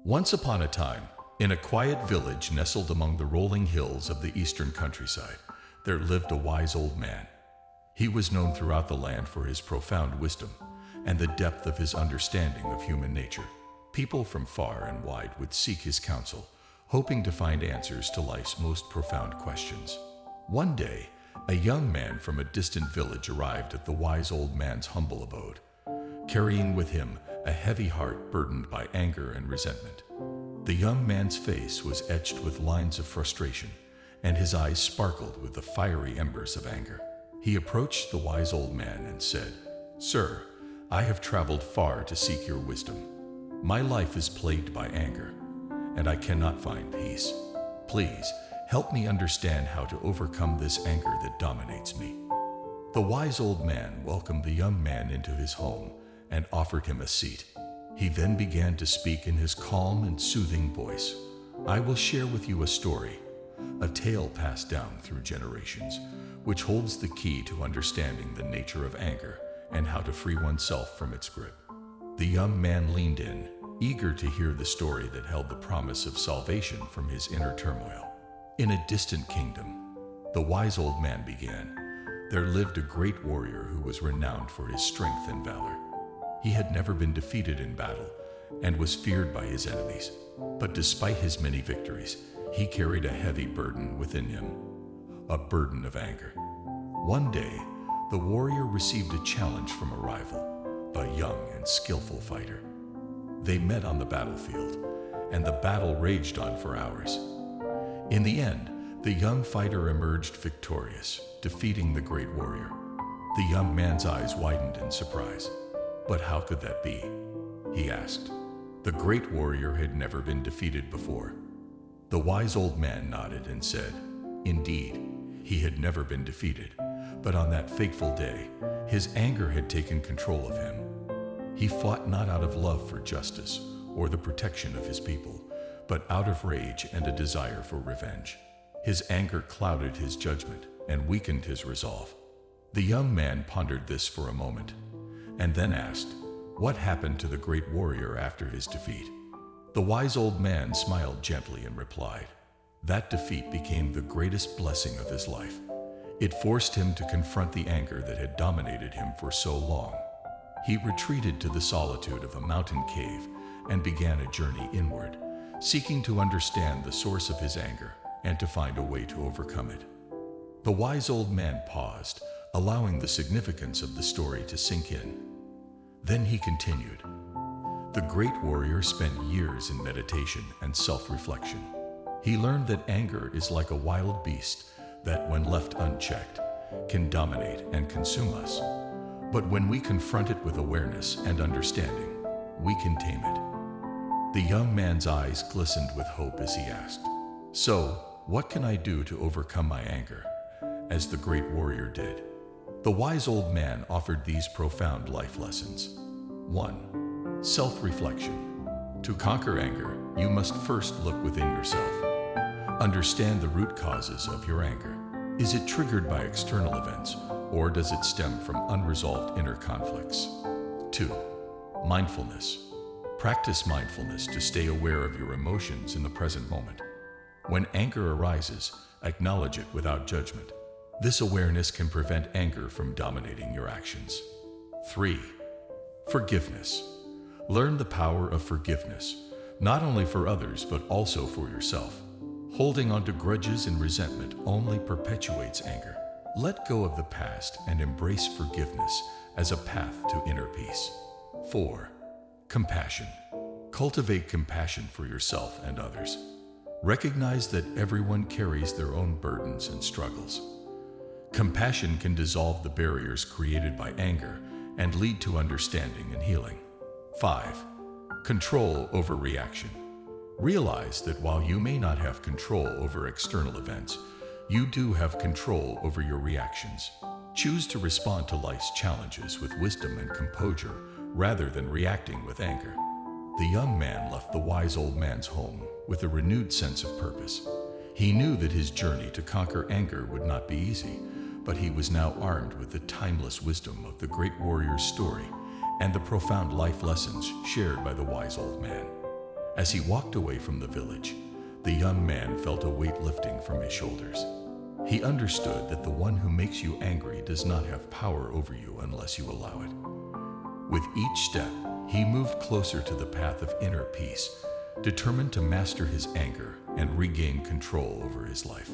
Once upon a time, in a quiet village nestled among the rolling hills of the eastern countryside, there lived a wise old man. He was known throughout the land for his profound wisdom and the depth of his understanding of human nature. People from far and wide would seek his counsel, hoping to find answers to life's most profound questions. One day, a young man from a distant village arrived at the wise old man's humble abode, carrying with him a heavy heart burdened by anger and resentment. The young man's face was etched with lines of frustration, and his eyes sparkled with the fiery embers of anger. He approached the wise old man and said, "Sir, I have traveled far to seek your wisdom. My life is plagued by anger, and I cannot find peace. Please, help me understand how to overcome this anger that dominates me." The wise old man welcomed the young man into his home and offered him a seat. He then began to speak in his calm and soothing voice. "I will share with you a story, a tale passed down through generations, which holds the key to understanding the nature of anger and how to free oneself from its grip." The young man leaned in, eager to hear the story that held the promise of salvation from his inner turmoil. In a distant kingdom, the wise old man began, there lived a great warrior who was renowned for his strength and valor. He had never been defeated in battle and was feared by his enemies. But despite his many victories, he carried a heavy burden within him, a burden of anger. One day, the warrior received a challenge from a rival, a young and skillful fighter. They met on the battlefield, and the battle raged on for hours. In the end, the young fighter emerged victorious, defeating the great warrior. The young man's eyes widened in surprise. "But how could that be?" he asked. The great warrior had never been defeated before. The wise old man nodded and said, "Indeed, he had never been defeated, but on that fateful day, his anger had taken control of him. He fought not out of love for justice or the protection of his people, but out of rage and a desire for revenge. His anger clouded his judgment and weakened his resolve." The young man pondered this for a moment, and then asked, "What happened to the great warrior after his defeat?" The wise old man smiled gently and replied, "That defeat became the greatest blessing of his life. It forced him to confront the anger that had dominated him for so long. He retreated to the solitude of a mountain cave and began a journey inward, seeking to understand the source of his anger and to find a way to overcome it." The wise old man paused, allowing the significance of the story to sink in. Then he continued, "The great warrior spent years in meditation and self-reflection. He learned that anger is like a wild beast that, when left unchecked, can dominate and consume us. But when we confront it with awareness and understanding, we can tame it." The young man's eyes glistened with hope as he asked, "So, what can I do to overcome my anger, as the great warrior did?" The wise old man offered these profound life lessons. 1. Self-reflection. To conquer anger, you must first look within yourself. Understand the root causes of your anger. Is it triggered by external events, or does it stem from unresolved inner conflicts? 2. Mindfulness. Practice mindfulness to stay aware of your emotions in the present moment. When anger arises, acknowledge it without judgment. This awareness can prevent anger from dominating your actions. 3. Forgiveness. Learn the power of forgiveness, not only for others but also for yourself. Holding on to grudges and resentment only perpetuates anger. Let go of the past and embrace forgiveness as a path to inner peace. 4. Compassion. Cultivate compassion for yourself and others. Recognize that everyone carries their own burdens and struggles. Compassion can dissolve the barriers created by anger and lead to understanding and healing. 5. Control over reaction. Realize that while you may not have control over external events, you do have control over your reactions. Choose to respond to life's challenges with wisdom and composure rather than reacting with anger. The young man left the wise old man's home with a renewed sense of purpose. He knew that his journey to conquer anger would not be easy, but he was now armed with the timeless wisdom of the great warrior's story and the profound life lessons shared by the wise old man. As he walked away from the village, the young man felt a weight lifting from his shoulders. He understood that the one who makes you angry does not have power over you unless you allow it. With each step, he moved closer to the path of inner peace, determined to master his anger and regain control over his life.